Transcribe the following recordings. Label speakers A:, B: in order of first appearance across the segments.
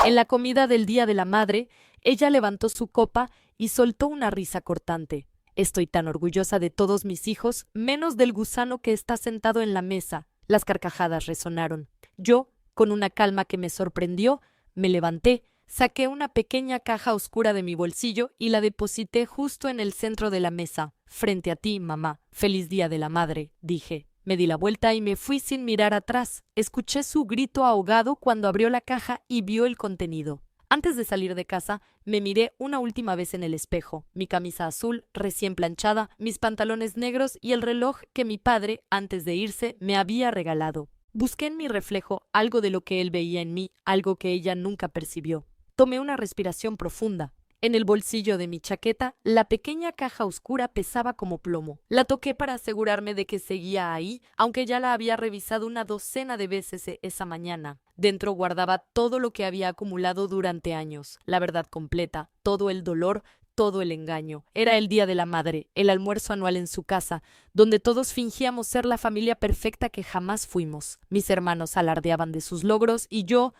A: En la comida del Día de la Madre, ella levantó su copa y soltó una risa cortante. Estoy tan orgullosa de todos mis hijos, menos del gusano que está sentado en la mesa. Las carcajadas resonaron. Yo, con una calma que me sorprendió, me levanté, saqué una pequeña caja oscura de mi bolsillo y la deposité justo en el centro de la mesa. Frente a ti, mamá. Feliz Día de la Madre, dije. Me di la vuelta y me fui sin mirar atrás. Escuché su grito ahogado cuando abrió la caja y vio el contenido. Antes de salir de casa, me miré una última vez en el espejo. Mi camisa azul, recién planchada, mis pantalones negros y el reloj que mi padre, antes de irse, me había regalado. Busqué en mi reflejo algo de lo que él veía en mí, algo que ella nunca percibió. Tomé una respiración profunda. En el bolsillo de mi chaqueta, la pequeña caja oscura pesaba como plomo. La toqué para asegurarme de que seguía ahí, aunque ya la había revisado una docena de veces esa mañana. Dentro guardaba todo lo que había acumulado durante años, la verdad completa, todo el dolor, todo el engaño. Era el Día de la Madre, el almuerzo anual en su casa, donde todos fingíamos ser la familia perfecta que jamás fuimos. Mis hermanos alardeaban de sus logros y yo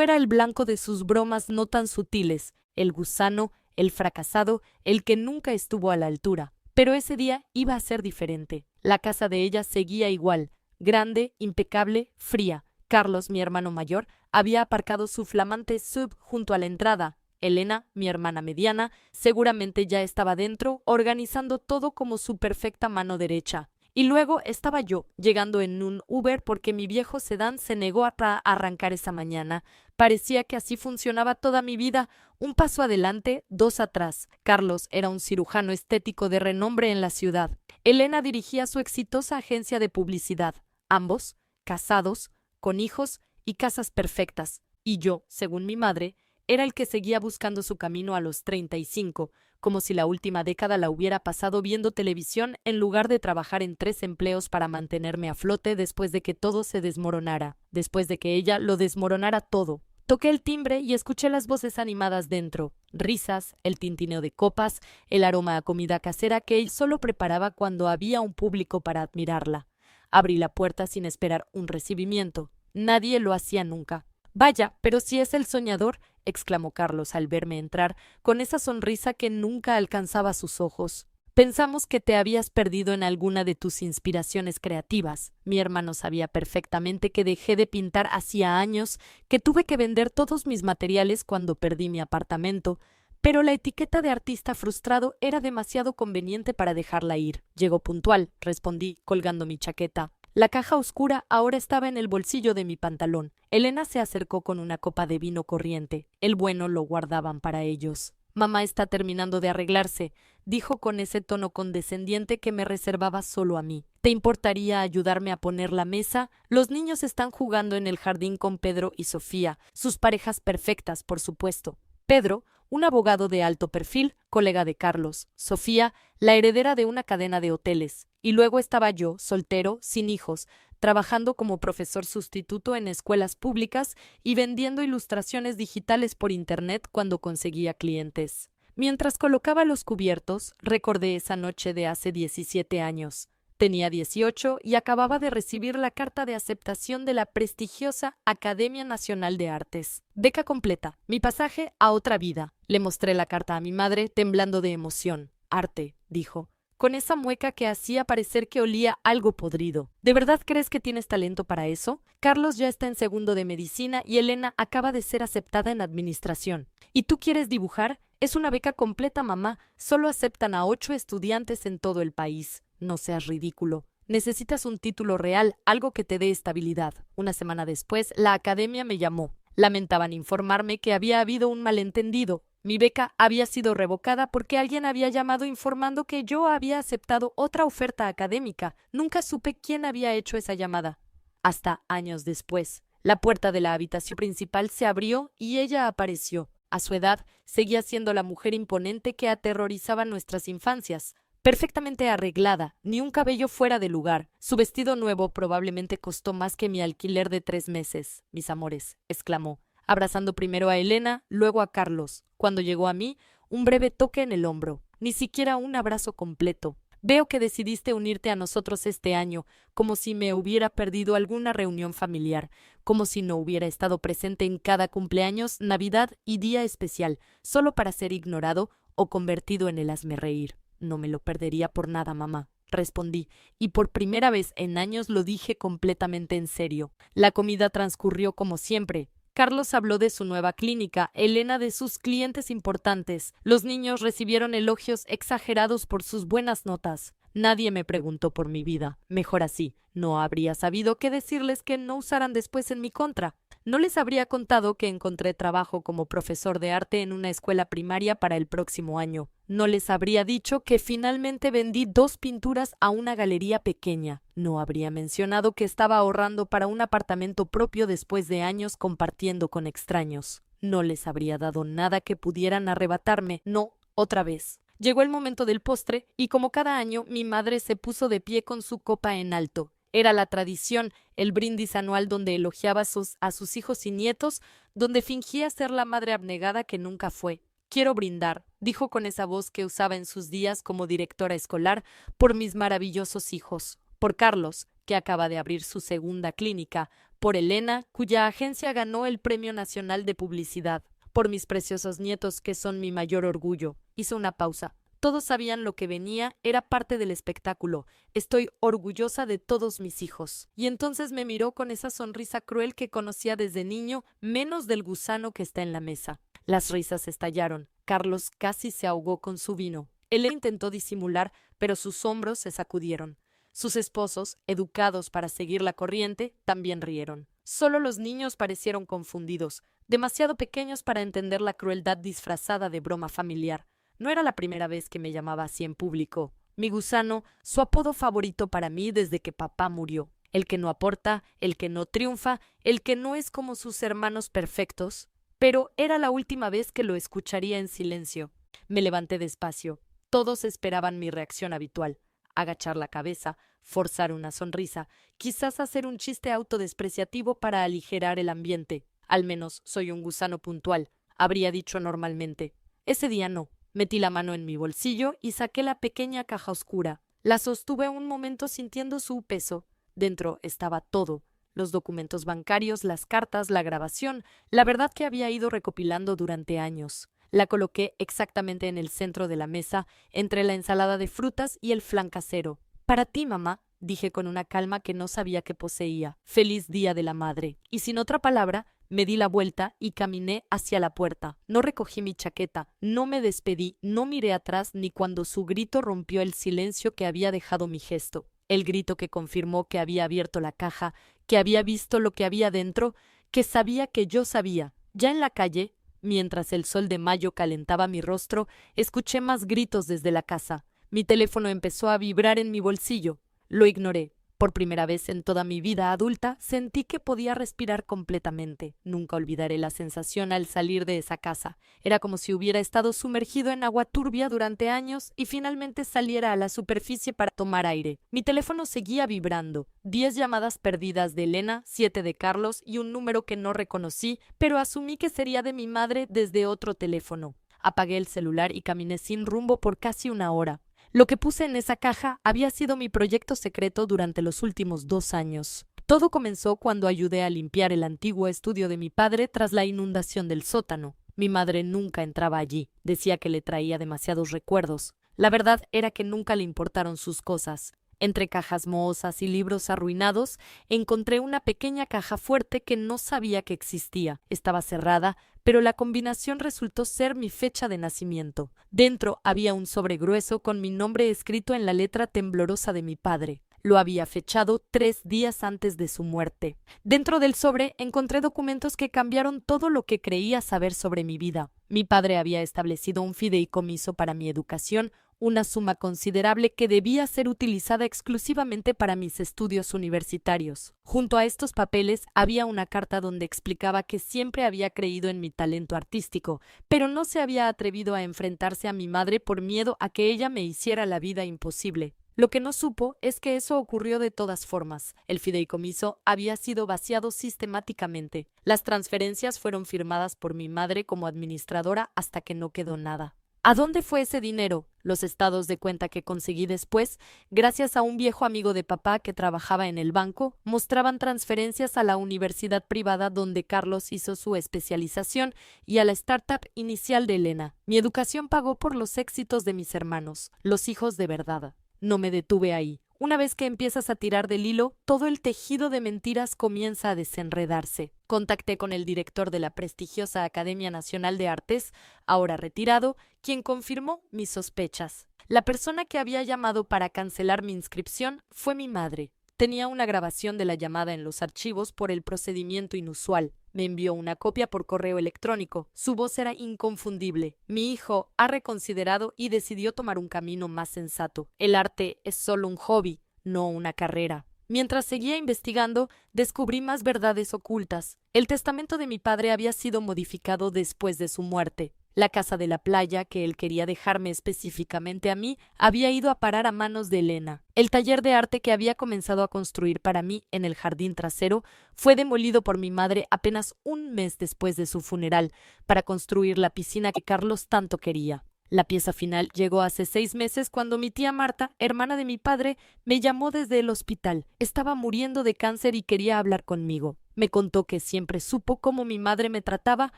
A: era el blanco de sus bromas no tan sutiles, el gusano, el fracasado, el que nunca estuvo a la altura. Pero ese día iba a ser diferente. La casa de ella seguía igual, grande, impecable, fría. Carlos, mi hermano mayor, había aparcado su flamante sub junto a la entrada. Elena, mi hermana mediana, seguramente ya estaba dentro, organizando todo como su perfecta mano derecha. Y luego estaba yo, llegando en un Uber porque mi viejo sedán se negó a arrancar esa mañana. Parecía que así funcionaba toda mi vida, un paso adelante, dos atrás. Carlos era un cirujano estético de renombre en la ciudad. Elena dirigía su exitosa agencia de publicidad. Ambos, casados, con hijos y casas perfectas. Y yo, según mi madre, era el que seguía buscando su camino a los 35, como si la última década la hubiera pasado viendo televisión en lugar de trabajar en 3 empleos para mantenerme a flote después de que todo se desmoronara, después de que ella lo desmoronara todo. Toqué el timbre y escuché las voces animadas dentro, risas, el tintineo de copas, el aroma a comida casera que él solo preparaba cuando había un público para admirarla. Abrí la puerta sin esperar un recibimiento. Nadie lo hacía nunca. Vaya, pero si es el soñador, exclamó Carlos al verme entrar, con esa sonrisa que nunca alcanzaba sus ojos. Pensamos que te habías perdido en alguna de tus inspiraciones creativas. Mi hermano sabía perfectamente que dejé de pintar hacía años, que tuve que vender todos mis materiales cuando perdí mi apartamento, pero la etiqueta de artista frustrado era demasiado conveniente para dejarla ir. Llegó puntual, respondí, colgando mi chaqueta. La caja oscura ahora estaba en el bolsillo de mi pantalón. Elena se acercó con una copa de vino corriente. El bueno lo guardaban para ellos. Mamá está terminando de arreglarse, dijo con ese tono condescendiente que me reservaba solo a mí. ¿Te importaría ayudarme a poner la mesa? Los niños están jugando en el jardín con Pedro y Sofía, sus parejas perfectas, por supuesto. Pedro, un abogado de alto perfil, colega de Carlos. Sofía, la heredera de una cadena de hoteles. Y luego estaba yo, soltero, sin hijos, trabajando como profesor sustituto en escuelas públicas y vendiendo ilustraciones digitales por internet cuando conseguía clientes. Mientras colocaba los cubiertos, recordé esa noche de hace 17 años. Tenía 18 y acababa de recibir la carta de aceptación de la prestigiosa Academia Nacional de Artes. Beca completa, mi pasaje a otra vida. Le mostré la carta a mi madre, temblando de emoción. Arte, dijo, con esa mueca que hacía parecer que olía algo podrido. ¿De verdad crees que tienes talento para eso? Carlos ya está en segundo de medicina y Elena acaba de ser aceptada en administración. ¿Y tú quieres dibujar? Es una beca completa, mamá. Solo aceptan a 8 estudiantes en todo el país. No seas ridículo. Necesitas un título real, algo que te dé estabilidad. Una semana después, la academia me llamó. Lamentaban informarme que había habido un malentendido. Mi beca había sido revocada porque alguien había llamado informando que yo había aceptado otra oferta académica. Nunca supe quién había hecho esa llamada. Hasta años después. La puerta de la habitación principal se abrió y ella apareció. A su edad, seguía siendo la mujer imponente que aterrorizaba nuestras infancias. Perfectamente arreglada, ni un cabello fuera de lugar. Su vestido nuevo probablemente costó más que mi alquiler de 3 meses. Mis amores, exclamó, abrazando primero a Elena, luego a Carlos. Cuando llegó a mí, un breve toque en el hombro. Ni siquiera un abrazo completo. Veo que decidiste unirte a nosotros este año, como si me hubiera perdido alguna reunión familiar, como si no hubiera estado presente en cada cumpleaños, Navidad y día especial, solo para ser ignorado o convertido en el hazmerreír. No me lo perdería por nada, mamá, respondí, y por primera vez en años lo dije completamente en serio. La comida transcurrió como siempre. Carlos habló de su nueva clínica, Elena de sus clientes importantes. Los niños recibieron elogios exagerados por sus buenas notas. Nadie me preguntó por mi vida. Mejor así, no habría sabido qué decirles que no usaran después en mi contra. No les habría contado que encontré trabajo como profesor de arte en una escuela primaria para el próximo año. No les habría dicho que finalmente vendí 2 pinturas a una galería pequeña. No habría mencionado que estaba ahorrando para un apartamento propio después de años compartiendo con extraños. No les habría dado nada que pudieran arrebatarme. No, otra vez. Llegó el momento del postre y como cada año mi madre se puso de pie con su copa en alto. Era la tradición, el brindis anual donde elogiaba a sus hijos y nietos, donde fingía ser la madre abnegada que nunca fue. Quiero brindar, dijo con esa voz que usaba en sus días como directora escolar, por mis maravillosos hijos, por Carlos, que acaba de abrir su segunda clínica, por Elena, cuya agencia ganó el Premio Nacional de Publicidad, por mis preciosos nietos, que son mi mayor orgullo. Hizo una pausa. Todos sabían lo que venía, era parte del espectáculo. Estoy orgullosa de todos mis hijos. Y entonces me miró con esa sonrisa cruel que conocía desde niño, menos del gusano que está en la mesa. Las risas estallaron. Carlos casi se ahogó con su vino. Él intentó disimular, pero sus hombros se sacudieron. Sus esposos, educados para seguir la corriente, también rieron. Solo los niños parecieron confundidos, demasiado pequeños para entender la crueldad disfrazada de broma familiar. No era la primera vez que me llamaba así en público. Mi gusano, su apodo favorito para mí desde que papá murió. El que no aporta, el que no triunfa, el que no es como sus hermanos perfectos. Pero era la última vez que lo escucharía en silencio. Me levanté despacio. Todos esperaban mi reacción habitual. Agachar la cabeza, forzar una sonrisa, quizás hacer un chiste autodespreciativo para aligerar el ambiente. Al menos soy un gusano puntual, habría dicho normalmente. Ese día no. Metí la mano en mi bolsillo y saqué la pequeña caja oscura. La sostuve un momento sintiendo su peso. Dentro estaba todo: los documentos bancarios, las cartas, la grabación, la verdad que había ido recopilando durante años. La coloqué exactamente en el centro de la mesa, entre la ensalada de frutas y el flan casero. «Para ti, mamá», dije con una calma que no sabía que poseía. «Feliz Día de la Madre». Y sin otra palabra, me di la vuelta y caminé hacia la puerta. No recogí mi chaqueta, no me despedí, no miré atrás ni cuando su grito rompió el silencio que había dejado mi gesto. El grito que confirmó que había abierto la caja, que había visto lo que había dentro, que sabía que yo sabía. Ya en la calle, mientras el sol de mayo calentaba mi rostro, escuché más gritos desde la casa. Mi teléfono empezó a vibrar en mi bolsillo. Lo ignoré. Por primera vez en toda mi vida adulta, sentí que podía respirar completamente. Nunca olvidaré la sensación al salir de esa casa. Era como si hubiera estado sumergido en agua turbia durante años y finalmente saliera a la superficie para tomar aire. Mi teléfono seguía vibrando. 10 llamadas perdidas de Elena, 7 de Carlos y un número que no reconocí, pero asumí que sería de mi madre desde otro teléfono. Apagué el celular y caminé sin rumbo por casi una hora. Lo que puse en esa caja había sido mi proyecto secreto durante los últimos 2 años. Todo comenzó cuando ayudé a limpiar el antiguo estudio de mi padre tras la inundación del sótano. Mi madre nunca entraba allí, decía que le traía demasiados recuerdos. La verdad era que nunca le importaron sus cosas. Entre cajas mohosas y libros arruinados, encontré una pequeña caja fuerte que no sabía que existía. Estaba cerrada, pero la combinación resultó ser mi fecha de nacimiento. Dentro había un sobre grueso con mi nombre escrito en la letra temblorosa de mi padre. Lo había fechado 3 días antes de su muerte. Dentro del sobre encontré documentos que cambiaron todo lo que creía saber sobre mi vida. Mi padre había establecido un fideicomiso para mi educación, una suma considerable que debía ser utilizada exclusivamente para mis estudios universitarios. Junto a estos papeles había una carta donde explicaba que siempre había creído en mi talento artístico, pero no se había atrevido a enfrentarse a mi madre por miedo a que ella me hiciera la vida imposible. Lo que no supo es que eso ocurrió de todas formas. El fideicomiso había sido vaciado sistemáticamente. Las transferencias fueron firmadas por mi madre como administradora hasta que no quedó nada. ¿A dónde fue ese dinero? Los estados de cuenta que conseguí después, gracias a un viejo amigo de papá que trabajaba en el banco, mostraban transferencias a la universidad privada donde Carlos hizo su especialización y a la startup inicial de Elena. Mi educación pagó por los éxitos de mis hermanos, los hijos de verdad. No me detuve ahí. Una vez que empiezas a tirar del hilo, todo el tejido de mentiras comienza a desenredarse. Contacté con el director de la prestigiosa Academia Nacional de Artes, ahora retirado, quien confirmó mis sospechas. La persona que había llamado para cancelar mi inscripción fue mi madre. Tenía una grabación de la llamada en los archivos por el procedimiento inusual. Me envió una copia por correo electrónico. Su voz era inconfundible. Mi hijo ha reconsiderado y decidió tomar un camino más sensato. El arte es solo un hobby, no una carrera. Mientras seguía investigando, descubrí más verdades ocultas. El testamento de mi padre había sido modificado después de su muerte. La casa de la playa, que él quería dejarme específicamente a mí, había ido a parar a manos de Elena. El taller de arte que había comenzado a construir para mí en el jardín trasero fue demolido por mi madre apenas un mes después de su funeral para construir la piscina que Carlos tanto quería. La pieza final llegó hace 6 meses cuando mi tía Marta, hermana de mi padre, me llamó desde el hospital. Estaba muriendo de cáncer y quería hablar conmigo. Me contó que siempre supo cómo mi madre me trataba,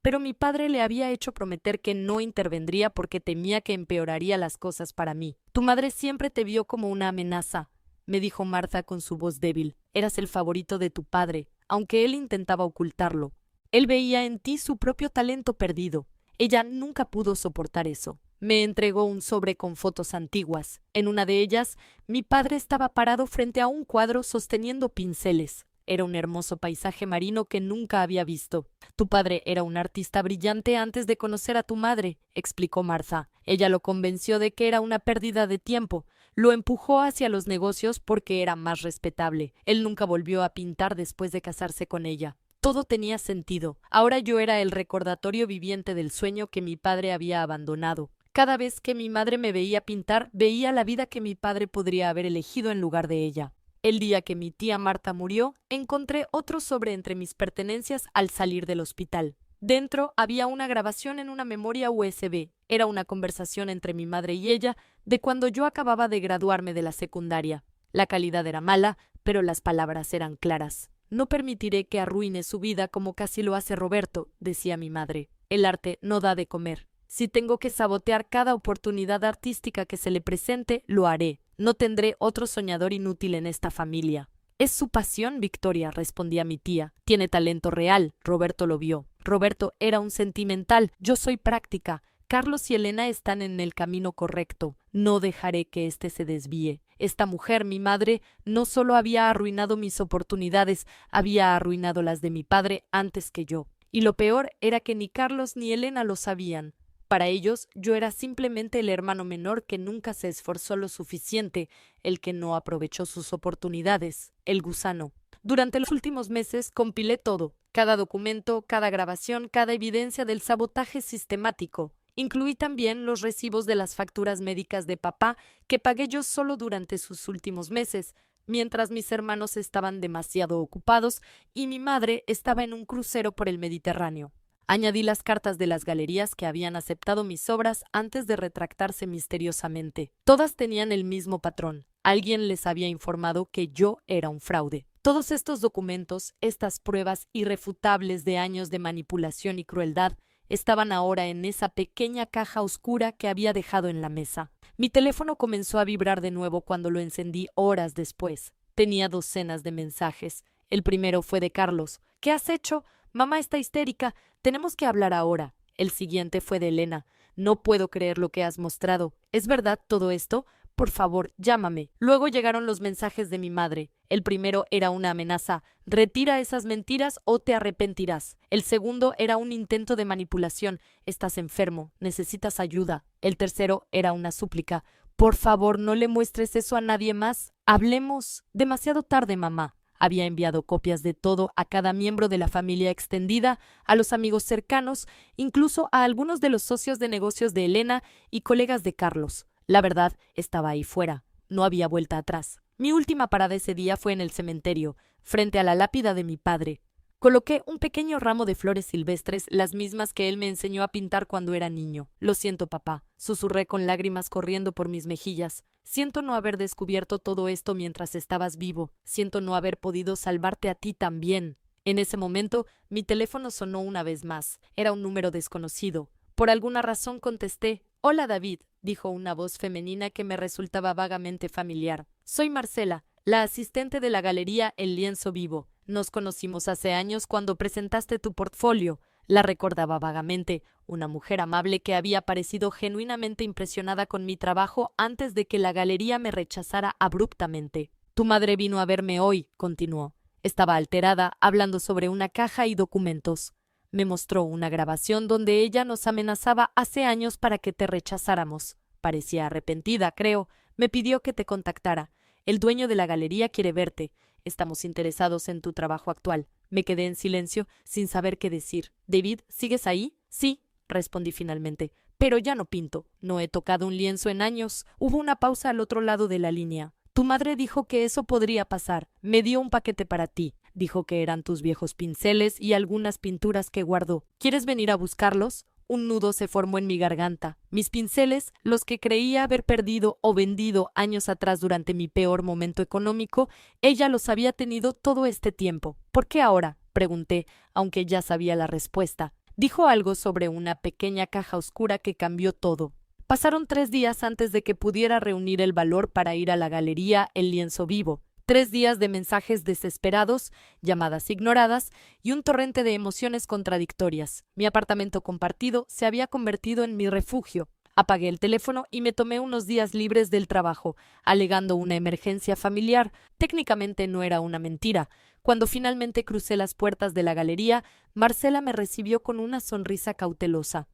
A: pero mi padre le había hecho prometer que no intervendría porque temía que empeoraría las cosas para mí. Tu madre siempre te vio como una amenaza, me dijo Marta con su voz débil. Eras el favorito de tu padre, aunque él intentaba ocultarlo. Él veía en ti su propio talento perdido. Ella nunca pudo soportar eso. Me entregó un sobre con fotos antiguas. En una de ellas, mi padre estaba parado frente a un cuadro sosteniendo pinceles. Era un hermoso paisaje marino que nunca había visto. Tu padre era un artista brillante antes de conocer a tu madre, explicó Martha. Ella lo convenció de que era una pérdida de tiempo. Lo empujó hacia los negocios porque era más respetable. Él nunca volvió a pintar después de casarse con ella. Todo tenía sentido. Ahora yo era el recordatorio viviente del sueño que mi padre había abandonado. Cada vez que mi madre me veía pintar, veía la vida que mi padre podría haber elegido en lugar de ella. El día que mi tía Marta murió, encontré otro sobre entre mis pertenencias al salir del hospital. Dentro había una grabación en una memoria USB. Era una conversación entre mi madre y ella de cuando yo acababa de graduarme de la secundaria. La calidad era mala, pero las palabras eran claras. No permitiré que arruine su vida como casi lo hace Roberto, decía mi madre. El arte no da de comer. Si tengo que sabotear cada oportunidad artística que se le presente, lo haré. No tendré otro soñador inútil en esta familia. Es su pasión, Victoria, respondía mi tía. Tiene talento real. Roberto lo vio. Roberto era un sentimental. Yo soy práctica. Carlos y Elena están en el camino correcto. No dejaré que éste se desvíe. Esta mujer, mi madre, no solo había arruinado mis oportunidades, había arruinado las de mi padre antes que yo. Y lo peor era que ni Carlos ni Elena lo sabían. Para ellos, yo era simplemente el hermano menor que nunca se esforzó lo suficiente, el que no aprovechó sus oportunidades, el gusano. Durante los últimos meses compilé todo, cada documento, cada grabación, cada evidencia del sabotaje sistemático. Incluí también los recibos de las facturas médicas de papá que pagué yo solo durante sus últimos meses, mientras mis hermanos estaban demasiado ocupados y mi madre estaba en un crucero por el Mediterráneo. Añadí las cartas de las galerías que habían aceptado mis obras antes de retractarse misteriosamente. Todas tenían el mismo patrón. Alguien les había informado que yo era un fraude. Todos estos documentos, estas pruebas irrefutables de años de manipulación y crueldad, estaban ahora en esa pequeña caja oscura que había dejado en la mesa. Mi teléfono comenzó a vibrar de nuevo cuando lo encendí horas después. Tenía docenas de mensajes. El primero fue de Carlos. ¿Qué has hecho? Mamá está histérica. Tenemos que hablar ahora. El siguiente fue de Elena. No puedo creer lo que has mostrado. ¿Es verdad todo esto? Por favor, llámame. Luego llegaron los mensajes de mi madre. El primero era una amenaza. Retira esas mentiras o te arrepentirás. El segundo era un intento de manipulación. Estás enfermo. Necesitas ayuda. El tercero era una súplica. Por favor, no le muestres eso a nadie más. Hablemos. Demasiado tarde, mamá. Había enviado copias de todo a cada miembro de la familia extendida, a los amigos cercanos, incluso a algunos de los socios de negocios de Elena y colegas de Carlos. La verdad estaba ahí fuera. No había vuelta atrás. Mi última parada ese día fue en el cementerio, frente a la lápida de mi padre. Coloqué un pequeño ramo de flores silvestres, las mismas que él me enseñó a pintar cuando era niño. Lo siento, papá, susurré con lágrimas corriendo por mis mejillas. Siento no haber descubierto todo esto mientras estabas vivo. Siento no haber podido salvarte a ti también. En ese momento, mi teléfono sonó una vez más. Era un número desconocido. Por alguna razón contesté. «Hola, David», dijo una voz femenina que me resultaba vagamente familiar. «Soy Marcela, la asistente de la galería El Lienzo Vivo. Nos conocimos hace años cuando presentaste tu portfolio». La recordaba vagamente, una mujer amable que había parecido genuinamente impresionada con mi trabajo antes de que la galería me rechazara abruptamente. «Tu madre vino a verme hoy», continuó. Estaba alterada, hablando sobre una caja y documentos. Me mostró una grabación donde ella nos amenazaba hace años para que te rechazáramos. Parecía arrepentida, creo. Me pidió que te contactara. El dueño de la galería quiere verte. Estamos interesados en tu trabajo actual. Me quedé en silencio, sin saber qué decir. «David, ¿sigues ahí?» «Sí», respondí finalmente. «Pero ya no pinto. No he tocado un lienzo en años». Hubo una pausa al otro lado de la línea. «Tu madre dijo que eso podría pasar. Me dio un paquete para ti. Dijo que eran tus viejos pinceles y algunas pinturas que guardó. ¿Quieres venir a buscarlos?» Un nudo se formó en mi garganta. Mis pinceles, los que creía haber perdido o vendido años atrás durante mi peor momento económico, ella los había tenido todo este tiempo. «¿Por qué ahora?», pregunté, aunque ya sabía la respuesta. Dijo algo sobre una pequeña caja oscura que cambió todo. Pasaron 3 días antes de que pudiera reunir el valor para ir a la galería El Lienzo Vivo. 3 días de mensajes desesperados, llamadas ignoradas y un torrente de emociones contradictorias. Mi apartamento compartido se había convertido en mi refugio. Apagué el teléfono y me tomé unos días libres del trabajo, alegando una emergencia familiar. Técnicamente no era una mentira. Cuando finalmente crucé las puertas de la galería, Marcela me recibió con una sonrisa cautelosa.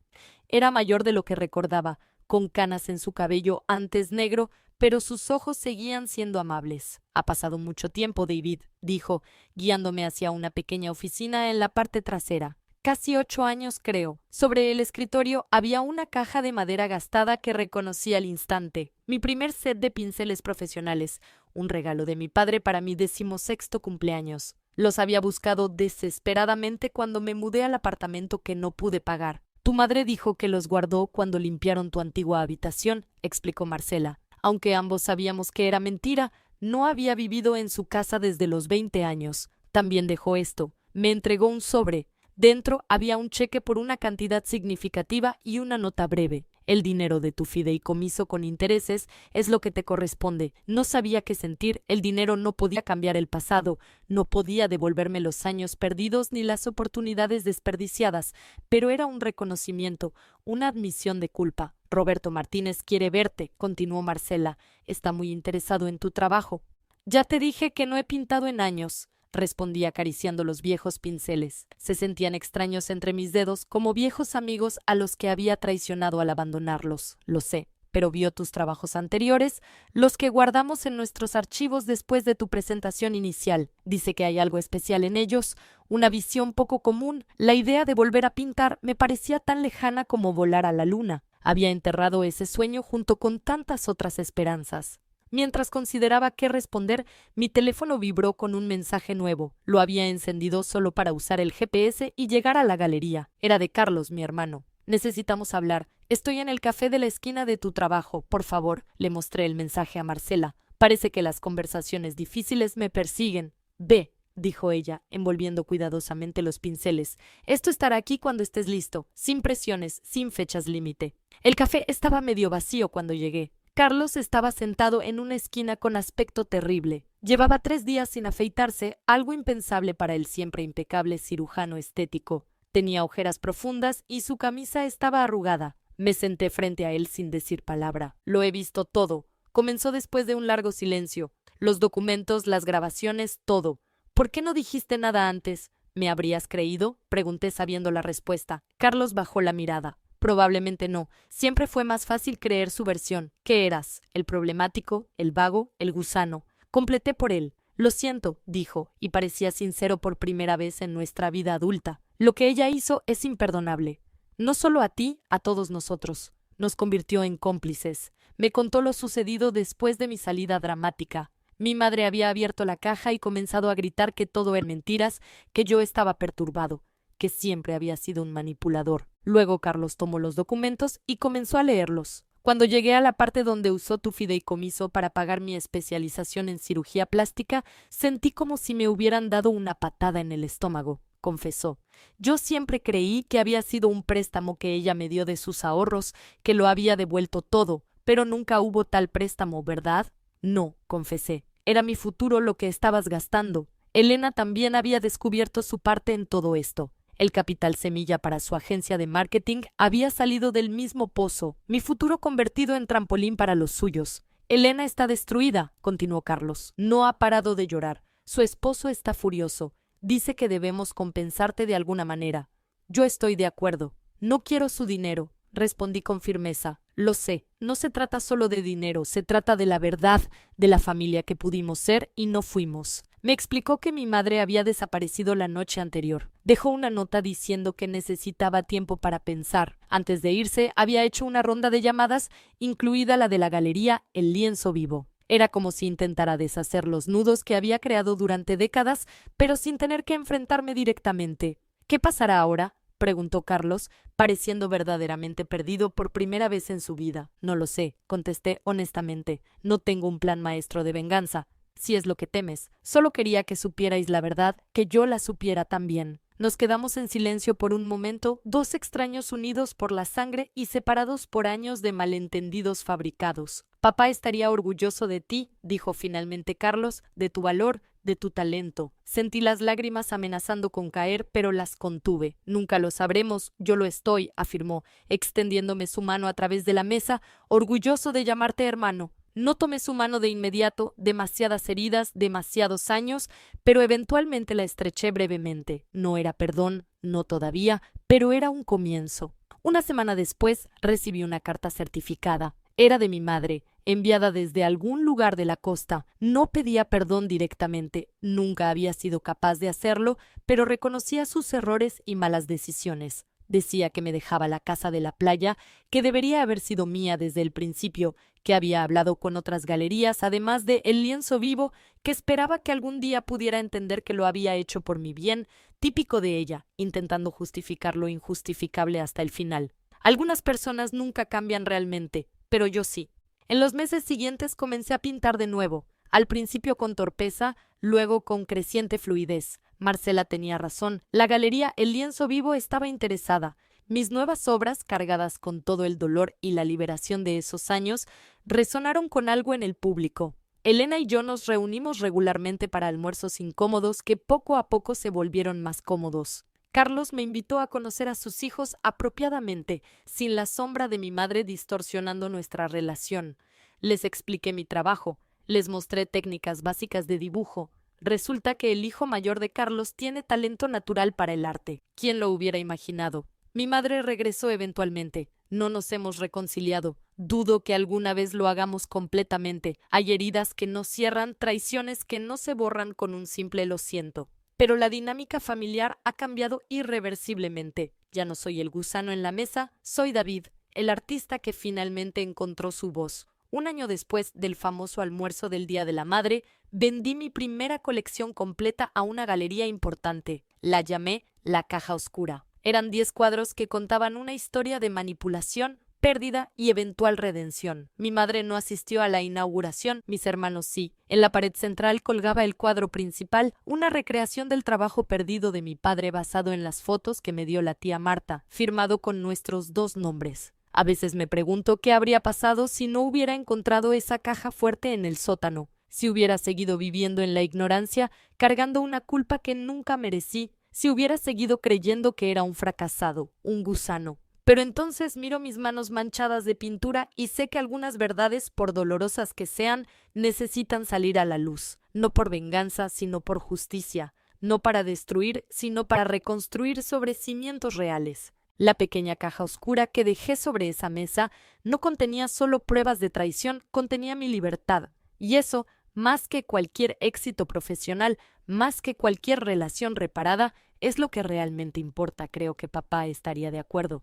A: Era mayor de lo que recordaba, con canas en su cabello antes negro, pero sus ojos seguían siendo amables. «Ha pasado mucho tiempo, David», dijo, guiándome hacia una pequeña oficina en la parte trasera. «Casi 8 años, creo». Sobre el escritorio había una caja de madera gastada que reconocí al instante. Mi primer set de pinceles profesionales, un regalo de mi padre para mi 16º cumpleaños. Los había buscado desesperadamente cuando me mudé al apartamento que no pude pagar. «Tu madre dijo que los guardó cuando limpiaron tu antigua habitación», explicó Marcela. Aunque ambos sabíamos que era mentira, no había vivido en su casa desde los 20 años. También dejó esto. Me entregó un sobre. Dentro había un cheque por una cantidad significativa y una nota breve. «El dinero de tu fideicomiso con intereses es lo que te corresponde». No sabía qué sentir. El dinero no podía cambiar el pasado, no podía devolverme los años perdidos ni las oportunidades desperdiciadas, pero era un reconocimiento, una admisión de culpa. «Roberto Martínez quiere verte», continuó Marcela. «Está muy interesado en tu trabajo». «Ya te dije que no he pintado en años», respondí acariciando los viejos pinceles. Se sentían extraños entre mis dedos, como viejos amigos a los que había traicionado al abandonarlos. «Lo sé, pero vio tus trabajos anteriores, los que guardamos en nuestros archivos después de tu presentación inicial. Dice que hay algo especial en ellos, una visión poco común. La idea de volver a pintar me parecía tan lejana como volar a la luna. Había enterrado ese sueño junto con tantas otras esperanzas». Mientras consideraba qué responder, mi teléfono vibró con un mensaje nuevo. Lo había encendido solo para usar el GPS y llegar a la galería. Era de Carlos, mi hermano. «Necesitamos hablar. Estoy en el café de la esquina de tu trabajo. Por favor», le mostré el mensaje a Marcela. «Parece que las conversaciones difíciles me persiguen». «Ve», dijo ella, envolviendo cuidadosamente los pinceles. «Esto estará aquí cuando estés listo, sin presiones, sin fechas límite». El café estaba medio vacío cuando llegué. Carlos estaba sentado en una esquina con aspecto terrible. Llevaba 3 días sin afeitarse, algo impensable para el siempre impecable cirujano estético. Tenía ojeras profundas y su camisa estaba arrugada. Me senté frente a él sin decir palabra. «Lo he visto todo», comenzó después de un largo silencio. «Los documentos, las grabaciones, todo. ¿Por qué no dijiste nada antes?» «¿Me habrías creído?», pregunté sabiendo la respuesta. Carlos bajó la mirada. «Probablemente no. Siempre fue más fácil creer su versión. ¿Qué eras? ¿El problemático? ¿El vago? ¿El gusano?». Completé por él. «Lo siento», dijo, y parecía sincero por primera vez en nuestra vida adulta. «Lo que ella hizo es imperdonable. No solo a ti, a todos nosotros. Nos convirtió en cómplices». Me contó lo sucedido después de mi salida dramática. Mi madre había abierto la caja y comenzado a gritar que todo eran mentiras, que yo estaba perturbado, que siempre había sido un manipulador. Luego Carlos tomó los documentos y comenzó a leerlos. Cuando llegué a la parte donde usó tu fideicomiso para pagar mi especialización en cirugía plástica, sentí como si me hubieran dado una patada en el estómago, confesó. Yo siempre creí que había sido un préstamo que ella me dio de sus ahorros, que lo había devuelto todo, pero nunca hubo tal préstamo, ¿verdad? No, confesé. Era mi futuro lo que estabas gastando. Elena también había descubierto su parte en todo esto. El capital semilla para su agencia de marketing había salido del mismo pozo, mi futuro convertido en trampolín para los suyos. Elena está destruida, continuó Carlos. No ha parado de llorar. Su esposo está furioso. Dice que debemos compensarte de alguna manera. Yo estoy de acuerdo. No quiero su dinero, respondí con firmeza. Lo sé, no se trata solo de dinero, se trata de la verdad, de la familia que pudimos ser y no fuimos. Me explicó que mi madre había desaparecido la noche anterior. Dejó una nota diciendo que necesitaba tiempo para pensar. Antes de irse, había hecho una ronda de llamadas, incluida la de la galería El Lienzo Vivo. Era como si intentara deshacer los nudos que había creado durante décadas, pero sin tener que enfrentarme directamente. ¿Qué pasará ahora?, preguntó Carlos, pareciendo verdaderamente perdido por primera vez en su vida. No lo sé, contesté honestamente. No tengo un plan maestro de venganza. Si es lo que temes, solo quería que supierais la verdad, que yo la supiera también. Nos quedamos en silencio por un momento, dos extraños unidos por la sangre y separados por años de malentendidos fabricados. Papá estaría orgulloso de ti, dijo finalmente Carlos, de tu valor, de tu talento. Sentí las lágrimas amenazando con caer, pero las contuve. Nunca lo sabremos, yo lo estoy, afirmó, extendiéndome su mano a través de la mesa, orgulloso de llamarte hermano. No tomé su mano de inmediato, demasiadas heridas, demasiados años, pero eventualmente la estreché brevemente. No era perdón, no todavía, pero era un comienzo. Una semana después recibí una carta certificada. Era de mi madre, enviada desde algún lugar de la costa. No pedía perdón directamente, nunca había sido capaz de hacerlo, pero reconocía sus errores y malas decisiones. Decía que me dejaba la casa de la playa, que debería haber sido mía desde el principio, que había hablado con otras galerías, además de El Lienzo Vivo, que esperaba que algún día pudiera entender que lo había hecho por mi bien, típico de ella, intentando justificar lo injustificable hasta el final. Algunas personas nunca cambian realmente, pero yo sí. En los meses siguientes comencé a pintar de nuevo, al principio con torpeza, luego con creciente fluidez. Marcela tenía razón, la galería El Lienzo Vivo estaba interesada. Mis nuevas obras, cargadas con todo el dolor y la liberación de esos años, resonaron con algo en el público. Elena y yo nos reunimos regularmente para almuerzos incómodos que poco a poco se volvieron más cómodos. Carlos me invitó a conocer a sus hijos apropiadamente, sin la sombra de mi madre distorsionando nuestra relación. Les expliqué mi trabajo, les mostré técnicas básicas de dibujo. Resulta que el hijo mayor de Carlos tiene talento natural para el arte. ¿Quién lo hubiera imaginado? Mi madre regresó eventualmente. No nos hemos reconciliado. Dudo que alguna vez lo hagamos completamente. Hay heridas que no cierran, traiciones que no se borran con un simple lo siento. Pero la dinámica familiar ha cambiado irreversiblemente. Ya no soy el gusano en la mesa, soy David, el artista que finalmente encontró su voz. Un año después del famoso almuerzo del Día de la Madre, vendí mi primera colección completa a una galería importante. La llamé La Caja Oscura. Eran 10 cuadros que contaban una historia de manipulación, pérdida y eventual redención. Mi madre no asistió a la inauguración, mis hermanos sí. En la pared central colgaba el cuadro principal, una recreación del trabajo perdido de mi padre basado en las fotos que me dio la tía Marta, firmado con nuestros 2 nombres. A veces me pregunto qué habría pasado si no hubiera encontrado esa caja fuerte en el sótano, si hubiera seguido viviendo en la ignorancia, cargando una culpa que nunca merecí, si hubiera seguido creyendo que era un fracasado, un gusano. Pero entonces miro mis manos manchadas de pintura y sé que algunas verdades, por dolorosas que sean, necesitan salir a la luz, no por venganza, sino por justicia, no para destruir, sino para reconstruir sobre cimientos reales. La pequeña caja oscura que dejé sobre esa mesa no contenía solo pruebas de traición, contenía mi libertad, y eso, más que cualquier éxito profesional, más que cualquier relación reparada, es lo que realmente importa. Creo que papá estaría de acuerdo.